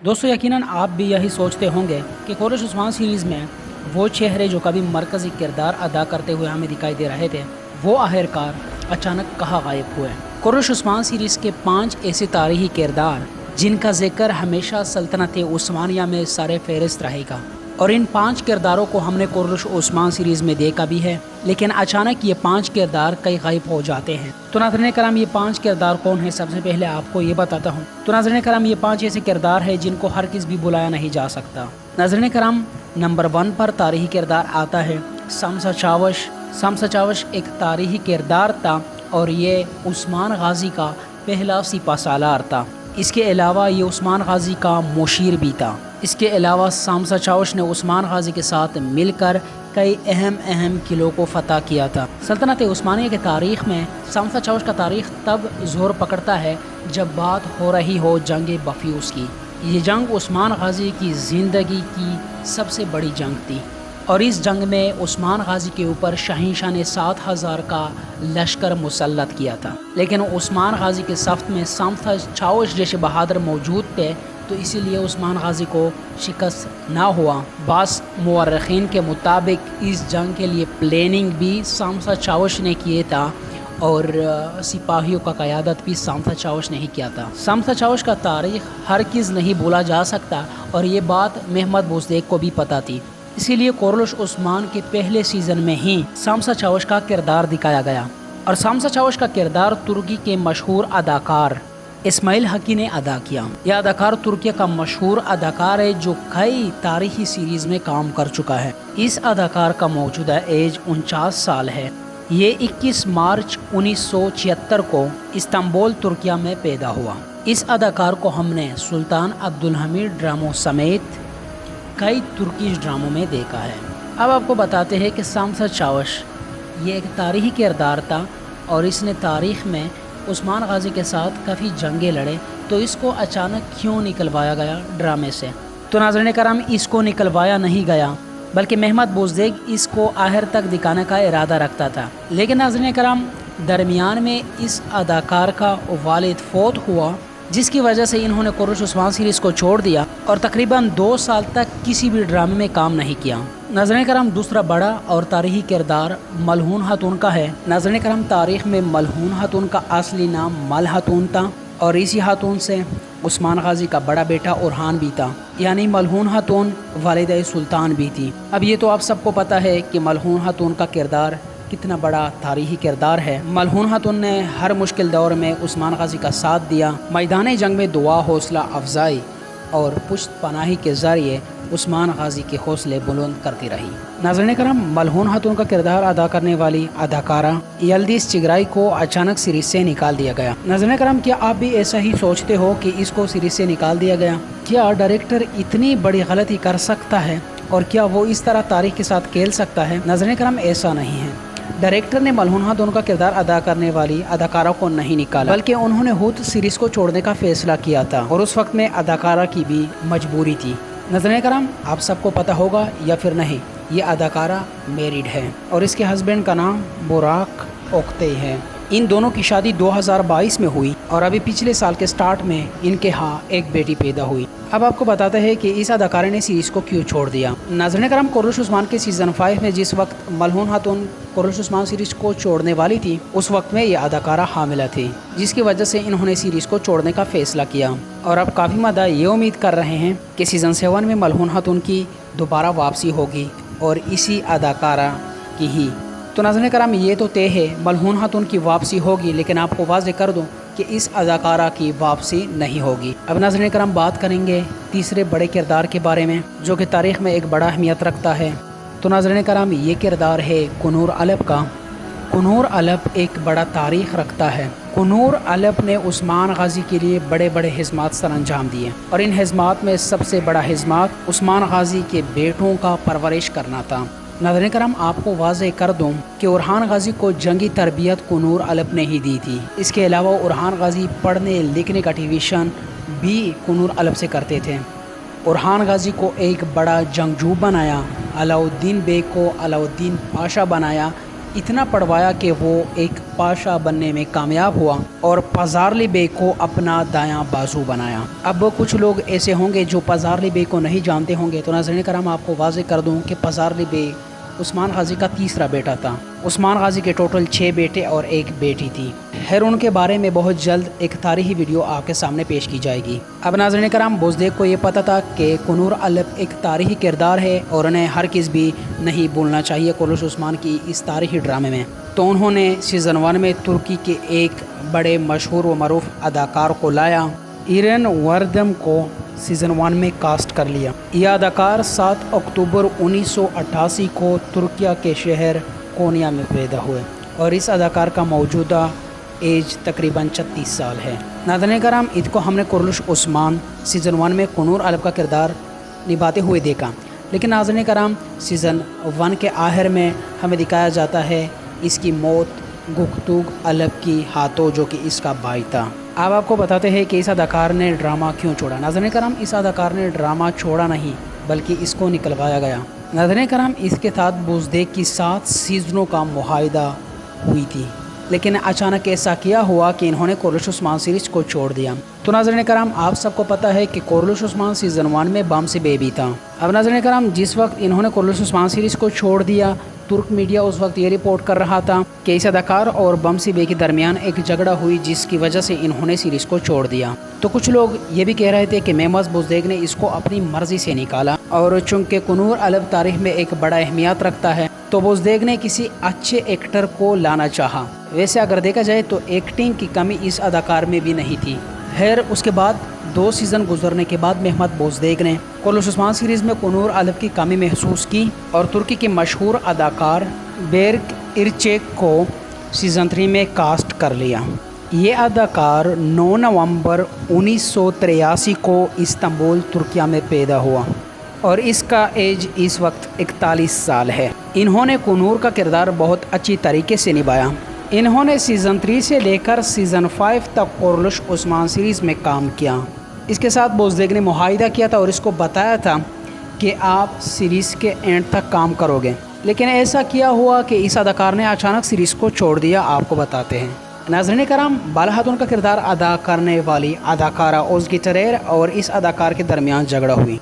دوستو یقیناً آپ بھی یہی سوچتے ہوں گے کہ قریش عثمان سیریز میں وہ چہرے جو کبھی مرکزی کردار ادا کرتے ہوئے ہمیں دکھائی دے رہے تھے وہ آخرکار اچانک کہاں غائب ہوئے۔ قریش عثمان سیریز کے 5 ایسے تاریخی کردار جن کا ذکر ہمیشہ سلطنت عثمانیہ میں سر فہرست رہے گا، اور ان 5 کرداروں کو ہم نے قریش عثمان سیریز میں دیکھا بھی ہے، لیکن اچانک یہ 5 کردار کئی غائب ہو جاتے ہیں۔ تو ناظرین کرام یہ 5 کردار کون ہیں؟ سب سے پہلے آپ کو یہ بتاتا ہوں۔ تو ناظرین کرام یہ 5 ایسے کردار ہیں جن کو ہرگز بھی بلایا نہیں جا سکتا۔ ناظرین کرام نمبر 1 پر تاریخی کردار آتا ہے سامسا چاوش۔ سامسا چاوش ایک تاریخی کردار تھا اور یہ عثمان غازی کا پہلا سپہ سالار تھا۔ اس کے علاوہ یہ عثمان غازی کا مشیر بھی تھا۔ اس کے علاوہ سامسا چاوش نے عثمان غازی کے ساتھ مل کر کئی اہم قلعوں کو فتح کیا تھا۔ سلطنت عثمانیہ کے تاریخ میں سامسا چاوش کا تاریخ تب زور پکڑتا ہے جب بات ہو رہی ہو جنگ بفیوس کی۔ یہ جنگ عثمان غازی کی زندگی کی سب سے بڑی جنگ تھی، اور اس جنگ میں عثمان غازی کے اوپر شہنشاہ نے 7000 کا لشکر مسلط کیا تھا، لیکن عثمان غازی کے صف میں سامسا چاوش جیسے بہادر موجود تھے، تو اسی لیے عثمان غازی کو شکست نہ ہوا۔ بعض مورخین کے مطابق اس جنگ کے لیے پلاننگ بھی سامسا چاوش نے کیے تھا، اور سپاہیوں کا قیادت بھی سامسا چاوش نے ہی کیا تھا۔ سامسا چاوش کا تاریخ ہرگز نہیں بھولا جا سکتا، اور یہ بات محمد بوزدیگ کو بھی پتہ تھی، اسی لیے قریش عثمان کے پہلے سیزن میں ہی سامسا چاوش کا کردار دکھایا گیا، اور سامسا چاوش کا کردار ترکی کے مشہور اداکار اسماعیل حقی نے ادا کیا۔ یہ اداکار ترکیہ کا مشہور اداکار ہے جو کئی تاریخی سیریز میں کام کر چکا ہے۔ اس اداکار کا موجودہ ایج 49 سال ہے۔ یہ 21 مارچ 1976 کو استنبول ترکیہ میں پیدا ہوا۔ اس اداکار کو ہم نے سلطان عبدالحمید ڈراموں سمیت کئی ترکیش ڈراموں میں دیکھا ہے۔ اب آپ کو بتاتے ہیں کہ سامسا چاوش یہ ایک تاریخی کردار تھا، اور اس نے تاریخ میں عثمان غازی کے ساتھ کافی جنگیں لڑے، تو اس کو اچانک کیوں نکلوایا گیا ڈرامے سے؟ تو ناظرین کرام اس کو نکلوایا نہیں گیا، بلکہ محمد بوزدیگ اس کو آخر تک دکھانے کا ارادہ رکھتا تھا، لیکن ناظرین کرام درمیان میں اس اداکار کا والد فوت ہوا، جس کی وجہ سے انہوں نے قریش عثمان سیریز کو چھوڑ دیا، اور تقریباً 2 سال تک کسی بھی ڈرامے میں کام نہیں کیا۔ ناظرین کرام دوسرا بڑا اور تاریخی کردار ملعون خاتون کا ہے۔ ناظرین کرام تاریخ میں ملعون خاتون کا اصلی نام مل خاتون تھا، اور اسی خاتون سے عثمان غازی کا بڑا بیٹا اورحان بھی تھا، یعنی ملعون خاتون والدہ سلطان بھی تھی۔ اب یہ تو آپ سب کو پتہ ہے کہ ملعون خاتون کا کردار کتنا بڑا تاریخی کردار ہے۔ ملعون خاتون نے ہر مشکل دور میں عثمان غازی کا ساتھ دیا، میدان جنگ میں دعا، حوصلہ افزائی اور پشت پناہی کے ذریعے عثمان غازی کے حوصلے بلند کرتی رہی۔ ناظرین کرام ملعون خاتون کا کردار ادا کرنے والی اداکارہ یلدیز چگرائی کو اچانک سیریز سے نکال دیا گیا۔ ناظرین کرام کیا آپ بھی ایسا ہی سوچتے ہو کہ اس کو سیریز سے نکال دیا گیا؟ کیا ڈائریکٹر اتنی بڑی غلطی کر سکتا ہے، اور کیا وہ اس طرح تاریخ کے ساتھ کھیل سکتا ہے؟ ناظرین کرام ایسا نہیں ہے۔ ڈائریکٹر نے ملعون خاتون کا کردار ادا کرنے والی اداکارہ کو نہیں نکالا، بلکہ انہوں نے خود سیریز کو چھوڑنے کا فیصلہ کیا تھا، اور اس وقت میں اداکارہ کی بھی مجبوری تھی۔ ناظرین کرام آپ سب کو پتہ ہوگا یا پھر نہیں، یہ اداکارہ میریڈ ہے، اور اس کے ہسبینڈ کا نام براق اوکتے ہے۔ ان دونوں کی شادی 2022 میں ہوئی، اور ابھی پچھلے سال کے سٹارٹ میں ان کے ہاں ایک بیٹی پیدا ہوئی۔ اب آپ کو بتاتے ہیں کہ اس اداکارہ نے سیریز کو کیوں چھوڑ دیا۔ ناظرین کرام قریش عثمان کے سیزن 5 میں جس وقت ملعون خاتون قریش عثمان سیریز کو چھوڑنے والی تھی، اس وقت میں یہ اداکارہ حاملہ تھی، جس کی وجہ سے انہوں نے سیریز کو چھوڑنے کا فیصلہ کیا، اور اب کافی مدعا یہ امید کر رہے ہیں کہ سیزن 7 میں ملعون خاتون کی دوبارہ واپسی ہوگی، اور اسی اداکارہ کی ہی۔ تو ناظرین کرام یہ تو طے ہے ملعون خاتون کی واپسی ہوگی، لیکن آپ کو واضح کر دوں کہ اس اداکارہ کی واپسی نہیں ہوگی۔ اب ناظرین کرام بات کریں گے تیسرے بڑے کردار کے بارے میں، جو کہ تاریخ میں ایک بڑا اہمیت رکھتا ہے۔ تو ناظرین کرام یہ کردار ہے کنور علب کا۔ کنور علب ایک بڑا تاریخ رکھتا ہے۔ کنور علب نے عثمان غازی کے لیے بڑے بڑے ہزمات سر انجام دیے، اور ان ہزمات میں سب سے بڑا ہزمات عثمان غازی کے بیٹوں کا پرورش کرنا تھا۔ ناظرین کرام آپ کو واضح کر دوں کہ اورحان غازی کو جنگی تربیت کنور علب نے ہی دی تھی۔ اس کے علاوہ اورحان غازی پڑھنے لکھنے کا ٹیویشن بھی کنور علب سے کرتے تھے۔ اورحان غازی کو ایک بڑا جنگجو بنایا، علاؤ الدین بیگ کو علاؤ الدین پاشا بنایا، اتنا پڑھوایا کہ وہ ایک پاشا بننے میں کامیاب ہوا اور پزارلی بے کو اپنا دایاں بازو بنایا۔ اب کچھ لوگ ایسے ہوں گے جو پزارلی بے کو نہیں جانتے ہوں گے، تو ناظرین کرام آپ کو واضح کر دوں کہ پزارلی بے عثمان غازی کا تیسرا بیٹا تھا۔ عثمان غازی کے ٹوٹل 6 بیٹے اور 1 بیٹی تھی۔ خیر ان کے بارے میں بہت جلد ایک تاریخی ویڈیو آپ کے سامنے پیش کی جائے گی۔ اب ناظرین کرام بزدیگ کو یہ پتہ تھا کہ کنور الب ایک تاریخی کردار ہے اور انہیں ہرگز بھی نہیں بھولنا چاہیے کورلوش عثمان کی اس تاریخی ڈرامے میں، تو انہوں نے سیزن 1 میں ترکی کے ایک بڑے مشہور و معروف اداکار کو لایا، ایرن وردم کو سیزن 1 میں کاسٹ کر لیا۔ یہ اداکار 7 اکتوبر 1988 کو ترکیہ کے شہر کونیا میں پیدا ہوئے اور اس اداکار کا موجودہ ایج تقریباً 36 سال ہے۔ ناظرین کرام اس کو ہم نے کورلوش عثمان سیزن 1 میں کنور الب کا کردار نبھاتے ہوئے دیکھا، لیکن ناظرین کرام سیزن 1 کے آخر میں ہمیں دکھایا جاتا ہے اس کی موت گفتگو الب کی ہاتھوں، جو کہ اس کا بھائی تھا۔ اب آپ کو بتاتے ہیں کہ اس اداکار نے ڈرامہ کیوں چھوڑا۔ ناظرین کرام اس اداکار نے ڈرامہ چھوڑا نہیں بلکہ اس کو نکلوایا گیا۔ ناظرین کرام اس کے ساتھ بزدیگ کی 7 سیزنوں کا معاہدہ ہوئی تھی، لیکن اچانک ایسا کیا ہوا کہ انہوں نے کورلوش عثمان سیریز کو چھوڑ دیا۔ تو ناظرین کرام آپ سب کو پتہ ہے کہ کورلوش عثمان سیزن 1 میں بامسی بیبی تھا۔ اب ناظرین کرام جس وقت انہوں نے کورلوش عثمان سیریز کو چھوڑ دیا، ترک میڈیا اس وقت یہ رپورٹ کر رہا تھا کہ اس اداکار اور بامسی بے کے درمیان ایک جھگڑا ہوئی جس کی وجہ سے انہوں نے سیریز کو چھوڑ دیا۔ تو کچھ لوگ یہ بھی کہہ رہے تھے کہ مہماز بزدیگ نے اس کو اپنی مرضی سے نکالا، اور چونکہ کنور الب تاریخ میں ایک بڑا اہمیت رکھتا ہے تو بزدیگ نے کسی اچھے ایکٹر کو لانا چاہا۔ ویسے اگر دیکھا جائے تو ایکٹنگ کی کمی اس اداکار میں بھی نہیں تھی۔ خیر اس کے بعد 2 سیزن گزرنے کے بعد محمد بزدیگ نے کورلوش عثمان سیریز میں کنور الب کی کمی محسوس کی اور ترکی کے مشہور اداکار بیرک ارچیک کو سیزن 3 میں کاسٹ کر لیا۔ یہ اداکار 9 نومبر 1983 کو استنبول ترکیہ میں پیدا ہوا اور اس کا ایج اس وقت 41 سال ہے۔ انہوں نے کنور کا کردار بہت اچھی طریقے سے نبھایا۔ انہوں نے سیزن 3 سے لے کر سیزن 5 تک کورلوش عثمان سیریز میں کام کیا۔ اس کے ساتھ بزدیگ نے معاہدہ کیا تھا اور اس کو بتایا تھا کہ آپ سیریز کے اینڈ تک کام کرو گے، لیکن ایسا کیا ہوا کہ اس اداکار نے اچانک سیریز کو چھوڑ دیا۔ آپ کو بتاتے ہیں ناظرین کرام بالا خاتون کا کردار ادا کرنے والی اداکارہ اوزگی ٹریر اور اس اداکار کے درمیان جھگڑا ہوئی۔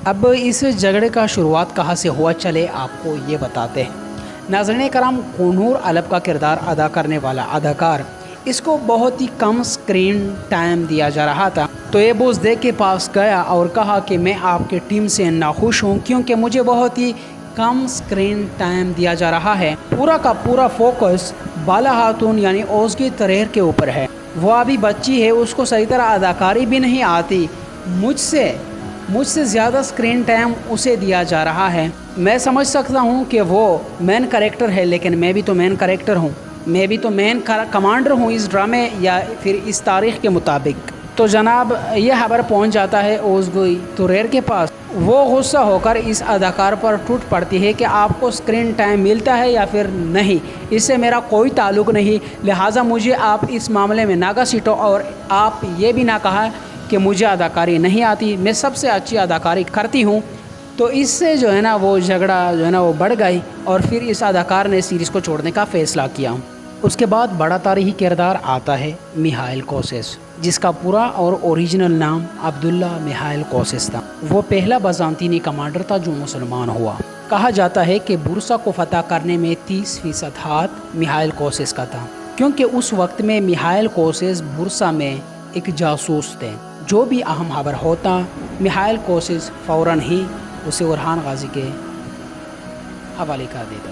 اب اس جھگڑے کا شروعات کہاں سے ہوا چلے آپ کو یہ بتاتے ہیں۔ ناظرین کرام کنور الب کا کردار ادا کرنے والا اداکار اس کو بہت ہی کم سکرین ٹائم دیا جا رہا تھا، تو یہ بزدیگ کے پاس گیا اور کہا کہ میں آپ کے ٹیم سے ناخوش ہوں کیونکہ مجھے بہت ہی کم سکرین ٹائم دیا جا رہا ہے۔ پورا کا پورا فوکس بالا خاتون یعنی اوزگی ٹریر کے اوپر ہے۔ وہ ابھی بچی ہے، اس کو صحیح طرح اداکاری بھی نہیں آتی، مجھ سے زیادہ سکرین ٹائم اسے دیا جا رہا ہے۔ میں سمجھ سکتا ہوں کہ وہ مین کریکٹر ہے، لیکن میں بھی تو مین کریکٹر ہوں، میں بھی تو مین کمانڈر ہوں اس ڈرامے یا پھر اس تاریخ کے مطابق۔ تو جناب یہ خبر پہنچ جاتا ہے اوزگی ٹریر کے پاس۔ وہ غصہ ہو کر اس اداکار پر ٹوٹ پڑتی ہے کہ آپ کو سکرین ٹائم ملتا ہے یا پھر نہیں، اس سے میرا کوئی تعلق نہیں، لہٰذا مجھے آپ اس معاملے میں نہ گھسیٹو، اور آپ یہ بھی نہ کہا کہ مجھے اداکاری نہیں آتی، میں سب سے اچھی اداکاری کرتی ہوں۔ تو اس سے جو ہے نا وہ جھگڑا جو ہے نا وہ بڑھ گئی اور پھر اس اداکار نے سیریز کو چھوڑنے کا فیصلہ کیا۔ اس کے بعد بڑا تاریخی کردار آتا ہے میخائیل کوسس، جس کا پورا اور اوریجنل نام عبداللہ میخائیل کوسس تھا۔ وہ پہلا بازانتینی کمانڈر تھا جو مسلمان ہوا۔ کہا جاتا ہے کہ بورسا کو فتح کرنے میں 30% ہاتھ میخائیل کوسس کا تھا، کیونکہ اس وقت میں میخائیل کوسس بورسا میں ایک جاسوس تھے۔ جو بھی اہم خبر ہوتا میخائیل کوسس فوراً ہی اسے ارحان غازی کے حوالے کر دیتا۔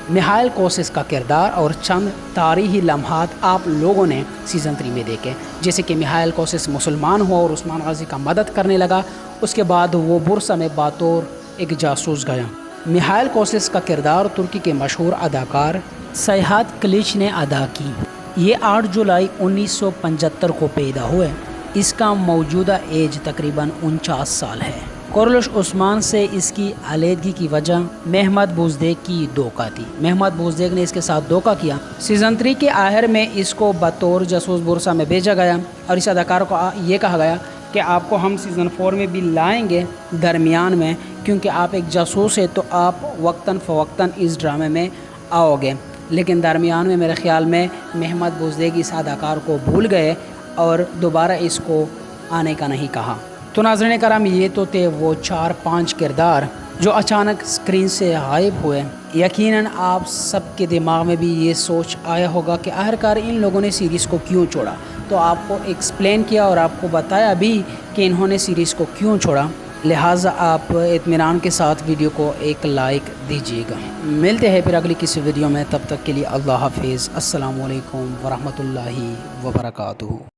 میخائیل کوسس کا کردار اور چند تاریخی لمحات آپ لوگوں نے سیزن 3 میں دیکھے، جیسے کہ میخائیل کوسس مسلمان ہوا اور عثمان غازی کا مدد کرنے لگا۔ اس کے بعد وہ بورسا میں بطور ایک جاسوس گیا۔ میخائیل کوسس کا کردار ترکی کے مشہور اداکار سیہات کلیچ نے ادا کی۔ یہ 8 جولائی 1975 کو پیدا ہوئے۔ اس کا موجودہ ایج تقریباً 49 سال ہے۔ کورلوش عثمان سے اس کی علیحدگی کی وجہ محمد بزدیگ کی دھوکہ تھی۔ محمد بزدیگ نے اس کے ساتھ دھوکہ کیا۔ سیزن 3 کے آخر میں اس کو بطور جاسوس بورسا میں بھیجا گیا اور اس اداکار کو یہ کہا گیا کہ آپ کو ہم سیزن 4 میں بھی لائیں گے درمیان میں، کیونکہ آپ ایک جاسوس ہے تو آپ وقتاً فوقتاً اس ڈرامے میں آؤ گے، لیکن درمیان میں میرے خیال میں محمد بزدیگی اس اداکار کو بھول گئے اور دوبارہ اس کو آنے کا نہیں کہا۔ تو ناظرین کرام، یہ تو تھے وہ 4-5 کردار جو اچانک اسکرین سے غائب ہوئے۔ یقیناً آپ سب کے دماغ میں بھی یہ سوچ آیا ہوگا کہ آخرکار ان لوگوں نے سیریز کو کیوں چھوڑا۔ تو آپ کو ایکسپلین کیا اور آپ کو بتایا بھی کہ انہوں نے سیریز کو کیوں چھوڑا، لہٰذا آپ اطمینان کے ساتھ ویڈیو کو ایک لائک دیجیے گا۔ ملتے ہیں پھر اگلی کسی ویڈیو میں، تب تک کے لیے اللہ حافظ۔ السلام علیکم ورحمۃ اللہ وبرکاتہ۔